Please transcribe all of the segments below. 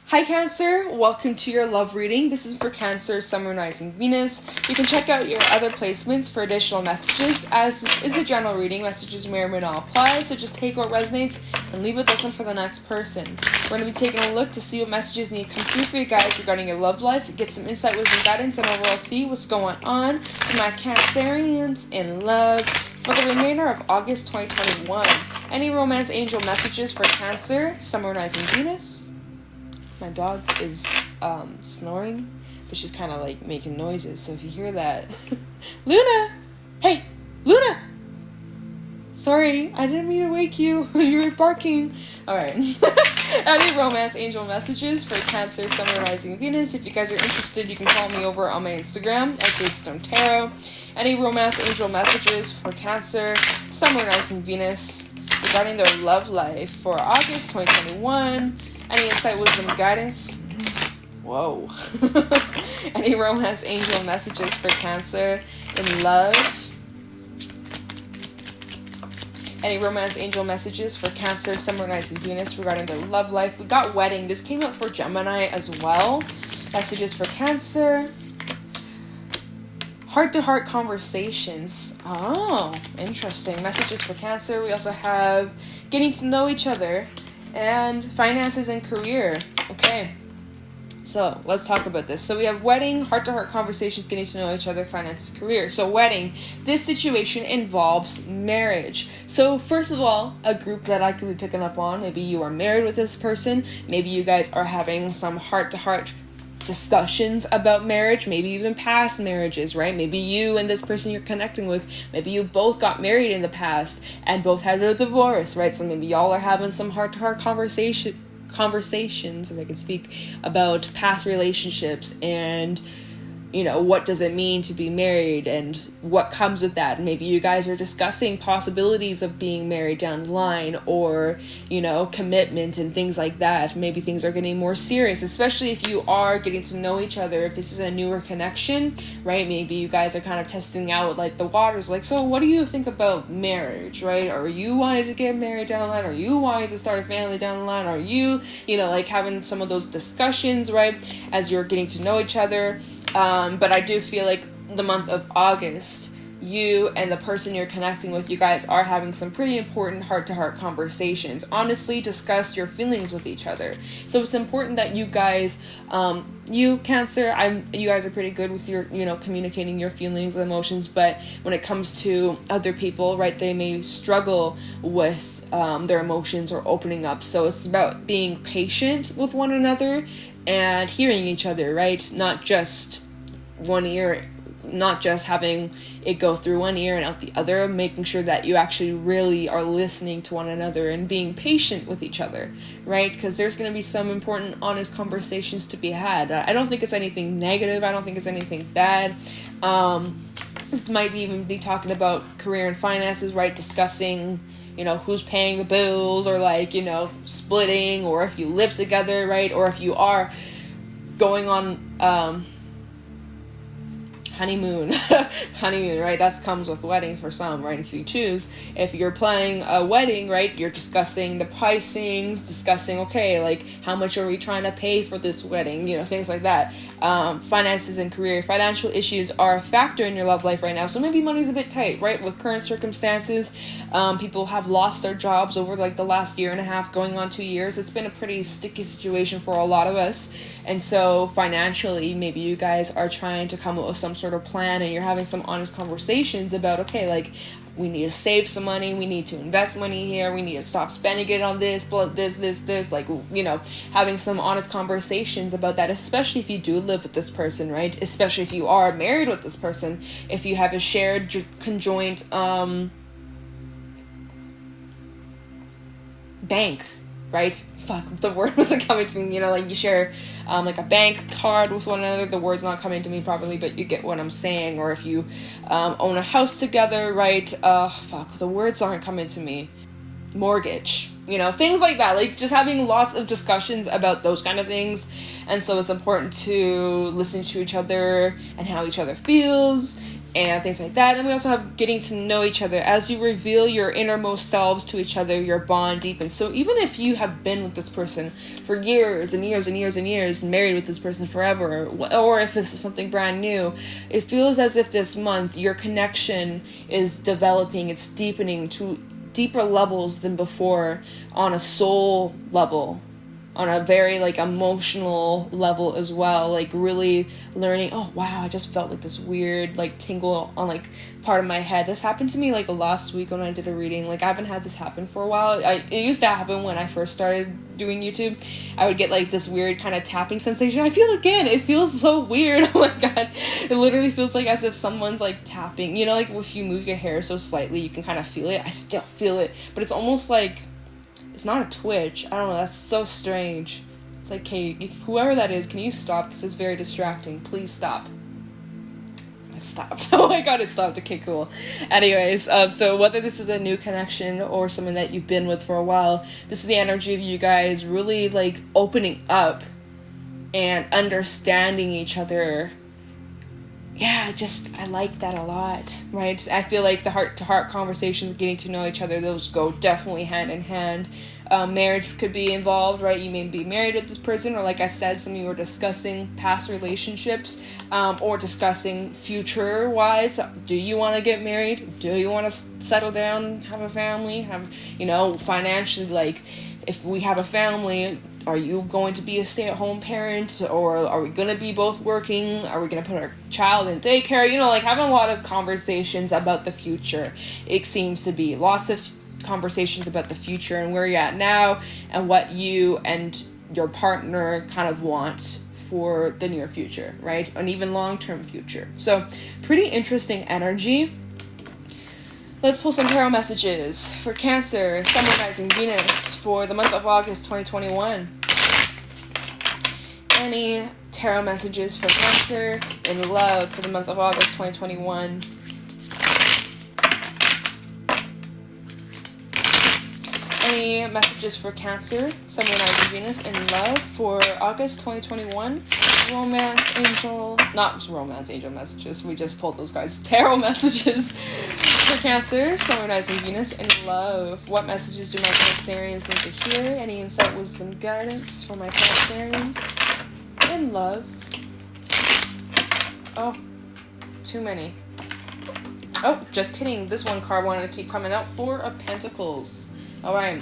Hi Cancer, welcome to your love reading. This is for Cancer, Sun, Moon, Rising, Venus. You can check out your other placements for additional messages, as this is a general reading. Messages may or may not apply, so just take what resonates and leave with this one for the next person. We're going to be taking a look to see what messages need to come through for you guys regarding your love life, get some insight, wisdom, guidance, and overall see what's going on for my Cancerians in love for the remainder of August 2021. Any romance angel messages for Cancer, Sun, Moon, Rising, Venus? My dog is snoring, but she's kind of like making noises, so if you hear that... Luna! Hey! Luna! Sorry, I didn't mean to wake you. You were barking. Alright. Any romance angel messages for Cancer, Sun, Rising, Venus. If you guys are interested, you can follow me over on my Instagram at Weatherstone Tarot. Any romance angel messages for Cancer, Sun, Rising, Venus regarding their love life for August 2021. Any insight, wisdom, guidance? Whoa. Any romance angel messages for Cancer in love? Any romance angel messages for Cancer, Sun, Rising, Venus regarding their love life? We got wedding. This came up for Gemini as well. Messages for Cancer. Heart-to-heart conversations. Oh, interesting. Messages for Cancer. We also have getting to know each other. And finances and career. Okay. So, let's talk about this. So, we have wedding, heart-to-heart conversations, getting to know each other, finances, career. So, wedding. This situation involves marriage. So, first of all, a group that I could be picking up on. Maybe you are married with this person. Maybe you guys are having some heart-to-heart discussions about marriage, maybe even past marriages, right? Maybe you and this person you're connecting with, maybe you both got married in the past and both had a divorce, right? So maybe y'all are having some heart-to-heart conversations, if I can speak, about past relationships and, you know, what does it mean to be married and what comes with that. Maybe you guys are discussing possibilities of being married down the line, or, you know, commitment and things like that. Maybe things are getting more serious, especially if you are getting to know each other. If this is a newer connection, right? Maybe you guys are kind of testing out like the waters, like, so what do you think about marriage, right? Are you wanting to get married down the line? Are you wanting to start a family down the line? Are you, you know, like having some of those discussions, right? As you're getting to know each other. But I do feel like the month of August, you and the person you're connecting with, you guys are having some pretty important heart-to-heart conversations. Honestly, discuss your feelings with each other. So it's important that you guys, you Cancer, you guys are pretty good with your, you know, communicating your feelings and emotions. But when it comes to other people, right, they may struggle with their emotions or opening up. So it's about being patient with one another and hearing each other, right? Not just one ear, not just having it go through one ear and out the other, making sure that you actually really are listening to one another and being patient with each other, right? Because there's going to be some important, honest conversations to be had. I don't think it's anything negative. I don't think it's anything bad. This might even be talking about career and finances, right? Discussing, you know, who's paying the bills, or like, you know, splitting, or if you live together, right? Or if you are going on, honeymoon, right? That comes with wedding for some, right? If you choose, if you're planning a wedding, right? You're discussing the pricings, discussing, okay, like how much are we trying to pay for this wedding? You know, things like that. Finances and career. Financial issues are a factor in your love life right now. So maybe money's a bit tight, right? With current circumstances, people have lost their jobs over like the last year and a half, going on 2 years. It's been a pretty sticky situation for a lot of us. And so financially, maybe you guys are trying to come up with some sort of plan, and you're having some honest conversations about, okay, like, we need to save some money, we need to invest money here, we need to stop spending it on this, like, you know, having some honest conversations about that, especially if you do live with this person, right? Especially if you are married with this person, if you have a shared, conjoint, bank, right? Fuck, the word wasn't coming to me, you know, like you share, like a bank card with one another. The word's not coming to me properly, but you get what I'm saying. Or if you, own a house together, right? Fuck, the words aren't coming to me. Mortgage, you know, things like that, like just having lots of discussions about those kind of things. And so it's important to listen to each other and how each other feels, and things like that. And we also have getting to know each other. As you reveal your innermost selves to each other, your bond deepens. So even if you have been with this person for years and years and years and years, married with this person forever, or if this is something brand new, it feels as if this month your connection is developing, it's deepening to deeper levels than before, on a soul level, on a very like emotional level as well, like really learning, oh wow, I just felt like this weird like tingle on like part of my head. This happened to me like last week when I did a reading. Like I haven't had this happen for a while. It used to happen when I first started doing YouTube. I would get like this weird kind of tapping sensation. I feel again, it feels so weird. Oh my god, it literally feels like as if someone's like tapping, you know, like if you move your hair so slightly you can kind of feel it. I still feel it, but it's almost like it's not a twitch. I don't know, that's so strange. It's like, okay, if whoever that is, can you stop? Because it's very distracting. Please stop. It stopped. Oh my god, it stopped. Okay, cool. Anyways, so whether this is a new connection or someone that you've been with for a while, this is the energy of you guys really like opening up and understanding each other. Yeah, I like that a lot, right? I feel like the heart-to-heart conversations, getting to know each other, those go definitely hand in hand. Marriage could be involved, right? You may be married with this person, or like I said, some of you are discussing past relationships, or discussing future-wise. Do you want to get married? Do you want to settle down, have a family, financially, like, if we have a family, are you going to be a stay-at-home parent, or are we going to be both working? Are we going to put our child in daycare? Like having a lot of conversations about the future. It seems to be lots of conversations about the future and where you're at now and what you and your partner kind of want for the near future, right? And even long-term future. So pretty interesting energy. Let's pull some tarot messages for Cancer, Sun, Rising, Venus for the month of August 2021. Any tarot messages for Cancer in love for the month of August 2021. Any messages for Cancer, Sun, Rising, Venus in love for August 2021. Not romance angel messages. We just pulled those guys. Tarot messages for Cancer, Sun, Rising, Venus in love. What messages do my Cancerians need to hear? Any insight, wisdom, guidance for my Cancerians in love? Oh, too many. Oh, just kidding. This one card wanted to keep coming out. Four of Pentacles. All right.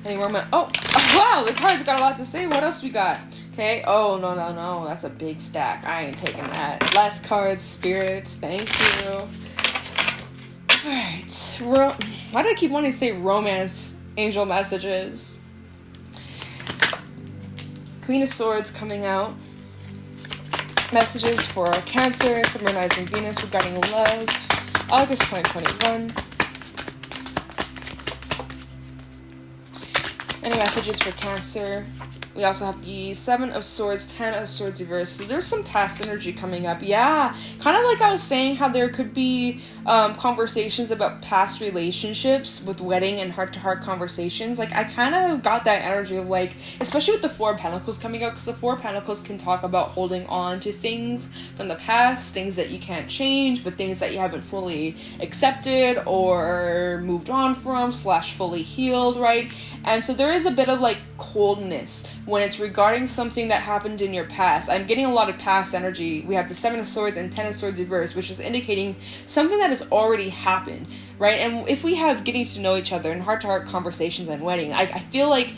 Any romance? Oh, wow. The cards got a lot to say. What else we got? Okay. Oh, no. That's a big stack. I ain't taking that. Last cards, spirits. Thank you. All right. Why do I keep wanting to say romance angel messages? Queen of Swords coming out. Messages for Cancer, Sun, Rising, Venus regarding love. August 2021. Any messages for Cancer? We also have the Seven of Swords, Ten of Swords reversed. So there's some past energy coming up. Yeah, kind of like I was saying how there could be conversations about past relationships with wedding and heart-to-heart conversations. Like I kind of got that energy of like, especially with the Four of Pentacles coming out, because the Four of Pentacles can talk about holding on to things from the past, things that you can't change, but things that you haven't fully accepted or moved on from / fully healed, right? And so there is a bit of like coldness when it's regarding something that happened in your past. I'm getting a lot of past energy. We have the Seven of Swords and Ten of Swords reversed, which is indicating something that has already happened, right? And if we have getting to know each other and heart-to-heart conversations and wedding, I feel like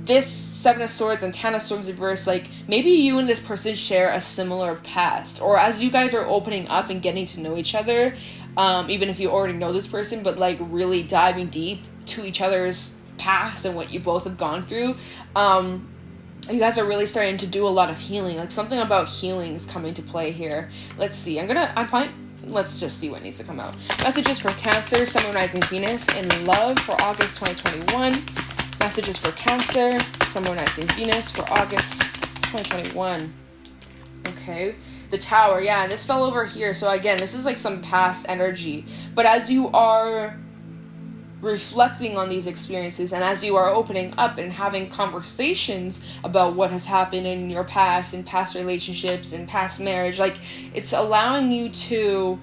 this Seven of Swords and Ten of Swords reversed, like maybe you and this person share a similar past, or as you guys are opening up and getting to know each other, even if you already know this person, but like really diving deep to each other's past and what you both have gone through, you guys are really starting to do a lot of healing. Like something about healing is coming to play here. Let's see. Let's just see what needs to come out. Messages for Cancer, Sun, Rising, Venus in love for August 2021. Messages for Cancer, Sun, Rising, Venus for August 2021. Okay. The Tower. Yeah, this fell over here. So again, this is like some past energy. But as you are reflecting on these experiences, and as you are opening up and having conversations about what has happened in your past, in past relationships, in past marriage, like, it's allowing you to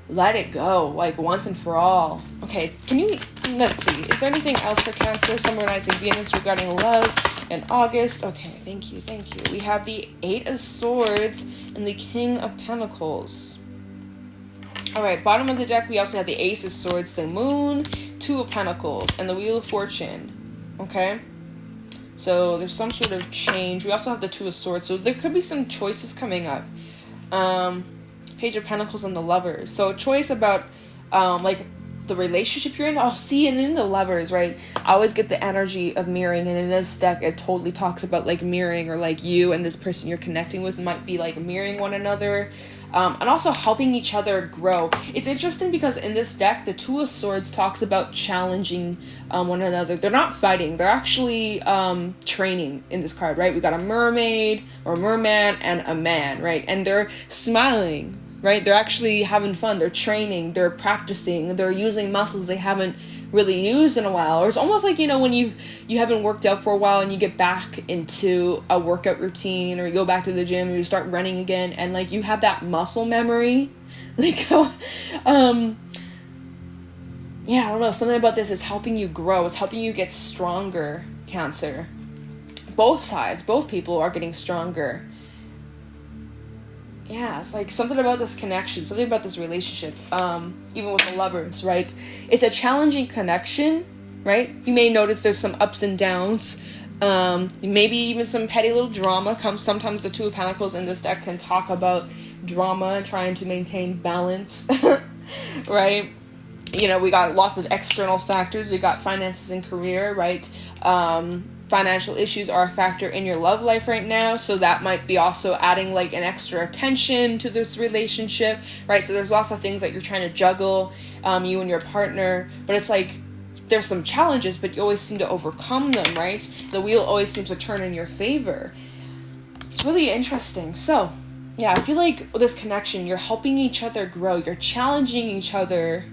let it go, like, once and for all. Okay, let's see, is there anything else for Cancer, summarizing Venus regarding love in August? Okay, thank you. We have the Eight of Swords and the King of Pentacles. Alright, bottom of the deck, we also have the Ace of Swords, the Moon, Two of Pentacles, and the Wheel of Fortune. Okay? So, there's some sort of change. We also have the Two of Swords, so there could be some choices coming up. Page of Pentacles and the Lovers. So, a choice about, like, the relationship you're in. Oh, see, and in the Lovers, right? I always get the energy of mirroring, and in this deck, it totally talks about, like, mirroring, or, like, you and this person you're connecting with might be, like, mirroring one another. And also helping each other grow. It's interesting because in this deck, the Two of Swords talks about challenging one another. They're not fighting. They're actually training in this card, right? We got a mermaid or a merman and a man, right? And they're smiling, right? They're actually having fun. They're training. They're practicing. They're using muscles they haven't really used in a while. Or it's almost like, you know, when you haven't worked out for a while and you get back into a workout routine, or you go back to the gym and you start running again, and like you have that muscle memory. Like, yeah, I don't know, something about this is helping you grow. It's helping you get stronger, Cancer. Both sides, both people are getting stronger. Yeah, it's like something about this connection, something about this relationship, even with the Lovers, right? It's a challenging connection, right? You may notice there's some ups and downs, maybe even some petty little drama comes. Sometimes the Two of Pentacles in this deck can talk about drama, trying to maintain balance, right? You know, we got lots of external factors. We got finances and career, right? Financial issues are a factor in your love life right now, so that might be also adding like an extra attention to this relationship, right? So there's lots of things that you're trying to juggle, you and your partner, but it's like there's some challenges, but you always seem to overcome them, right? The wheel always seems to turn in your favor. It's really interesting. So yeah, I feel like with this connection, you're helping each other grow, you're challenging each other.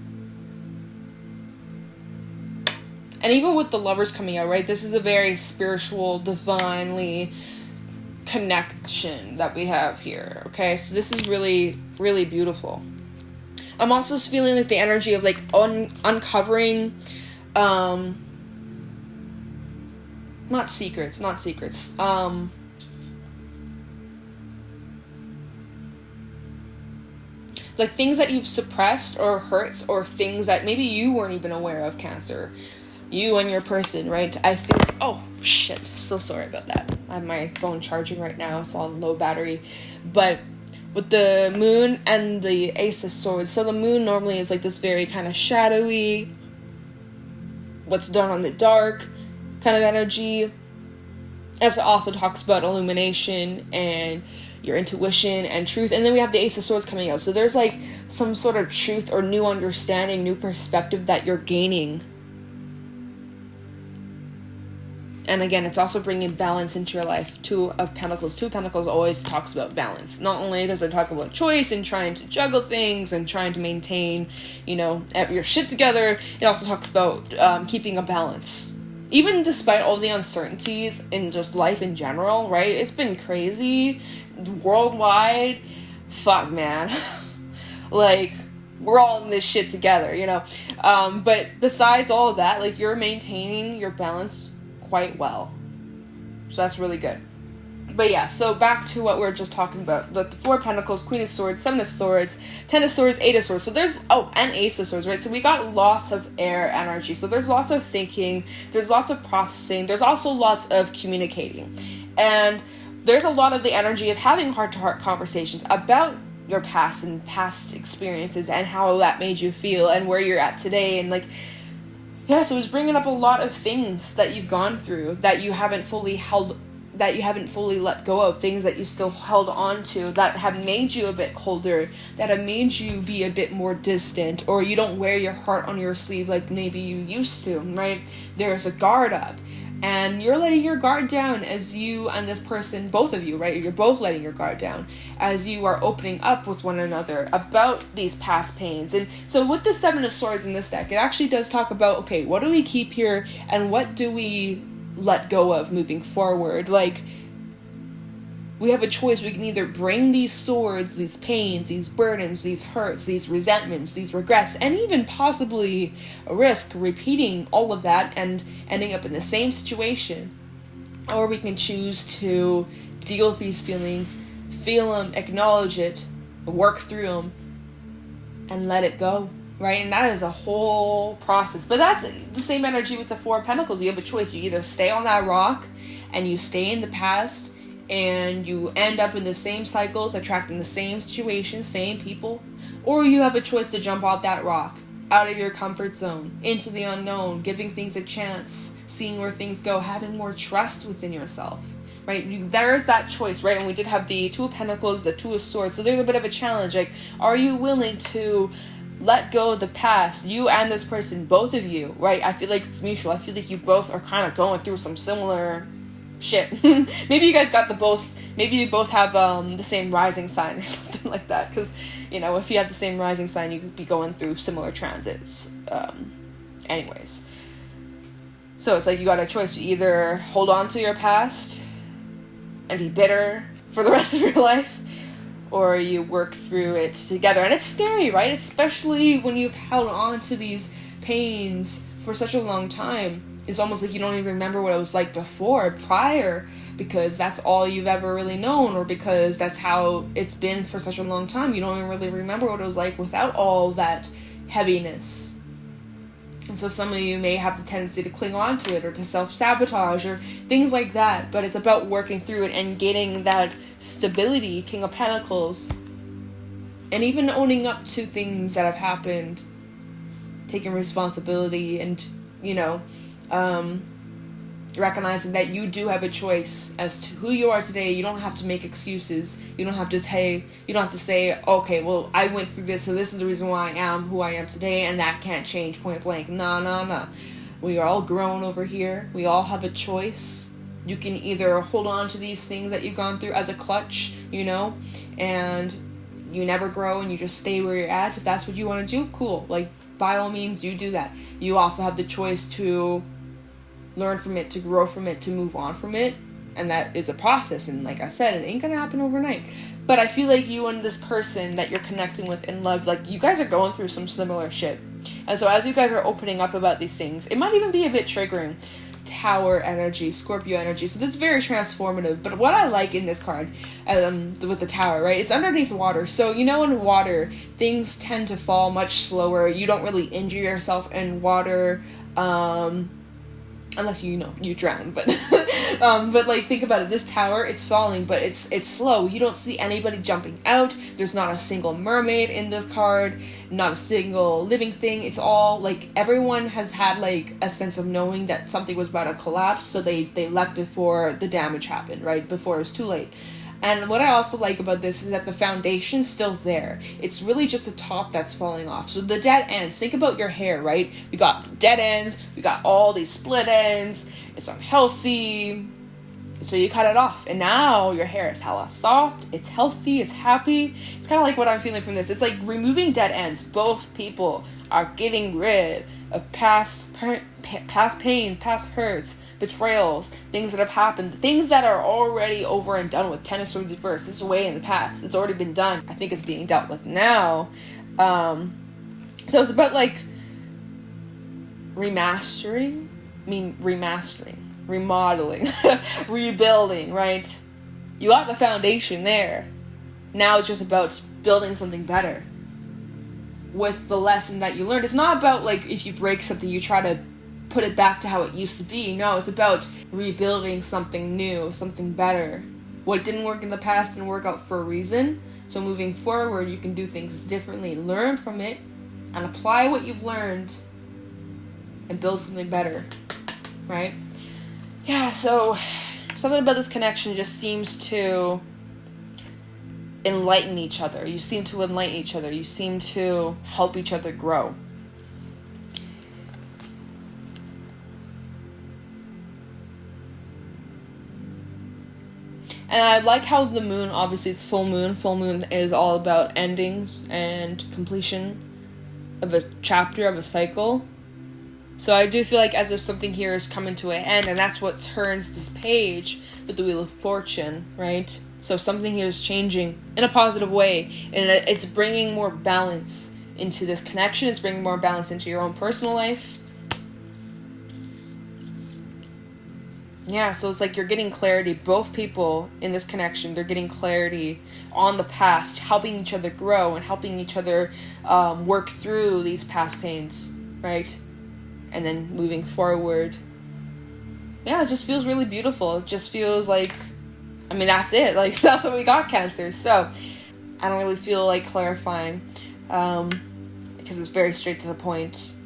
And even with the Lovers coming out, right, this is a very spiritual, divinely connection that we have here, okay? So this is really, really beautiful. I'm also feeling like the energy of, like, uncovering, not secrets, like things that you've suppressed or hurts, or things that maybe you weren't even aware of, Cancer. You and your person, right? I think, oh shit, so sorry about that. I have my phone charging right now. It's on low battery. But with the Moon and the Ace of Swords, so the Moon normally is like this very kind of shadowy, what's done on the dark kind of energy. As it also talks about illumination and your intuition and truth. And then we have the Ace of Swords coming out. So there's like some sort of truth or new understanding, new perspective that you're gaining. And again, it's also bringing balance into your life. Two of Pentacles. Two of Pentacles always talks about balance. Not only does it talk about choice and trying to juggle things and trying to maintain, you know, your shit together, it also talks about keeping a balance. Even despite all the uncertainties in just life in general, right? It's been crazy. Worldwide. Fuck, man. Like, we're all in this shit together, you know? But besides all of that, like, you're maintaining your balance quite well. So that's really good. But yeah, so back to what we were just talking about. Like the Four of Pentacles, Queen of Swords, Seven of Swords, Ten of Swords, Eight of Swords. So there's, and Ace of Swords, right? So we got lots of air energy. So there's lots of thinking, there's lots of processing, there's also lots of communicating. And there's a lot of the energy of having heart-to-heart conversations about your past and past experiences and how that made you feel and where you're at today. And like, yeah, so it's bringing up a lot of things that you've gone through that you haven't fully let go of, things that you still held on to that have made you a bit colder, that have made you be a bit more distant, or you don't wear your heart on your sleeve like maybe you used to, right? There's a guard up. And you're letting your guard down as you and this person, both of you, right? You're both letting your guard down as you are opening up with one another about these past pains. And so with the Seven of Swords in this deck, it actually does talk about, okay, what do we keep here and what do we let go of moving forward? Like, we have a choice. We can either bring these swords, these pains, these burdens, these hurts, these resentments, these regrets, and even possibly risk repeating all of that and ending up in the same situation. Or we can choose to deal with these feelings, feel them, acknowledge it, work through them, and let it go, right? And that is a whole process. But that's the same energy with the Four of Pentacles. You have a choice. You either stay on that rock and you stay in the past and you end up in the same cycles, attracting the same situations, same people, or you have a choice to jump off that rock, out of your comfort zone, into the unknown, giving things a chance, seeing where things go, having more trust within yourself, right? There's that choice, right? And we did have the Two of Pentacles, the Two of Swords, so there's a bit of a challenge. Like, are you willing to let go of the past, you and this person, both of you, right? I feel like it's mutual. I feel like you both are kind of going through some similar shit. Maybe you guys got maybe you both have the same rising sign or something like that, because, you know, if you have the same rising sign, you could be going through similar transits. Anyways, so it's like you got a choice to either hold on to your past and be bitter for the rest of your life, or you work through it together. And it's scary, right? Especially when you've held on to these pains for such a long time. It's almost like you don't even remember what it was like prior, because that's all you've ever really known, or because that's how it's been for such a long time. You don't even really remember what it was like without all that heaviness. And so some of you may have the tendency to cling on to it, or to self-sabotage, or things like that. But it's about working through it and getting that stability, King of Pentacles, and even owning up to things that have happened, taking responsibility, and, you know, recognizing that you do have a choice as to who you are today. You don't have to make excuses. You don't have to say, okay, well, I went through this, so this is the reason why I am who I am today, and that can't change point blank. No. We are all grown over here. We all have a choice. You can either hold on to these things that you've gone through as a clutch, you know, and you never grow and you just stay where you're at. If that's what you want to do, cool. Like, by all means, you do that. You also have the choice to learn from it, to grow from it, to move on from it. And that is a process. And like I said, it ain't gonna happen overnight. But I feel like you and this person that you're connecting with in love, like, you guys are going through some similar shit. And so as you guys are opening up about these things, it might even be a bit triggering. Tower energy, Scorpio energy. So that's very transformative. But what I like in this card, with the Tower, right? It's underneath water. So, you know, in water, things tend to fall much slower. You don't really injure yourself in water, unless you drown, but but like, think about it. This tower, it's falling, but it's slow. You don't see anybody jumping out. There's not a single mermaid in this card, not a single living thing. It's all like, everyone has had like a sense of knowing that something was about to collapse, so they left before the damage happened, right? Before it was too late. And what I also like about this is that the foundation's still there. It's really just the top that's falling off. So the dead ends, think about your hair, right? We got dead ends, we got all these split ends, it's unhealthy, so you cut it off. And now your hair is hella soft, it's healthy, it's happy. It's kind of like what I'm feeling from this. It's like removing dead ends. Both people are getting rid of past pains, past hurts, betrayals, things that have happened, things that are already over and done with. Ten of Swords reversed. This is way in the past. It's already been done. I think it's being dealt with now. So it's about like remodeling, rebuilding, right? You got the foundation there. Now it's just about building something better with the lesson that you learned. It's not about like, if you break something, you try to put it back to how it used to be. No, it's about rebuilding something new, something better. What didn't work in the past didn't work out for a reason. So moving forward, you can do things differently, learn from it, and apply what you've learned and build something better, right? Yeah, so something about this connection just seems to enlighten each other. You seem to enlighten each other. You seem to help each other grow. And I like how the moon, obviously it's full moon. Full moon is all about endings and completion of a chapter, of a cycle. So I do feel like as if something here is coming to an end, and that's what turns this page with the Wheel of Fortune, right? So something here is changing in a positive way, and it's bringing more balance into this connection. It's bringing more balance into your own personal life. Yeah, so it's like you're getting clarity. Both people in this connection, they're getting clarity on the past, helping each other grow and helping each other work through these past pains, right? And then moving forward. Yeah, it just feels really beautiful. It just feels like, I mean, that's it. Like, that's what we got, Cancer. So, I don't really feel like clarifying because it's very straight to the point.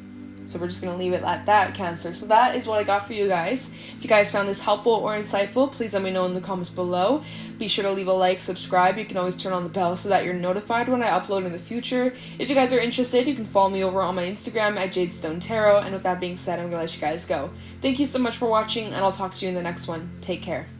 So we're just going to leave it at that, Cancer. So that is what I got for you guys. If you guys found this helpful or insightful, please let me know in the comments below. Be sure to leave a like, subscribe. You can always turn on the bell so that you're notified when I upload in the future. If you guys are interested, you can follow me over on my Instagram at JadeStoneTarot. And with that being said, I'm going to let you guys go. Thank you so much for watching, and I'll talk to you in the next one. Take care.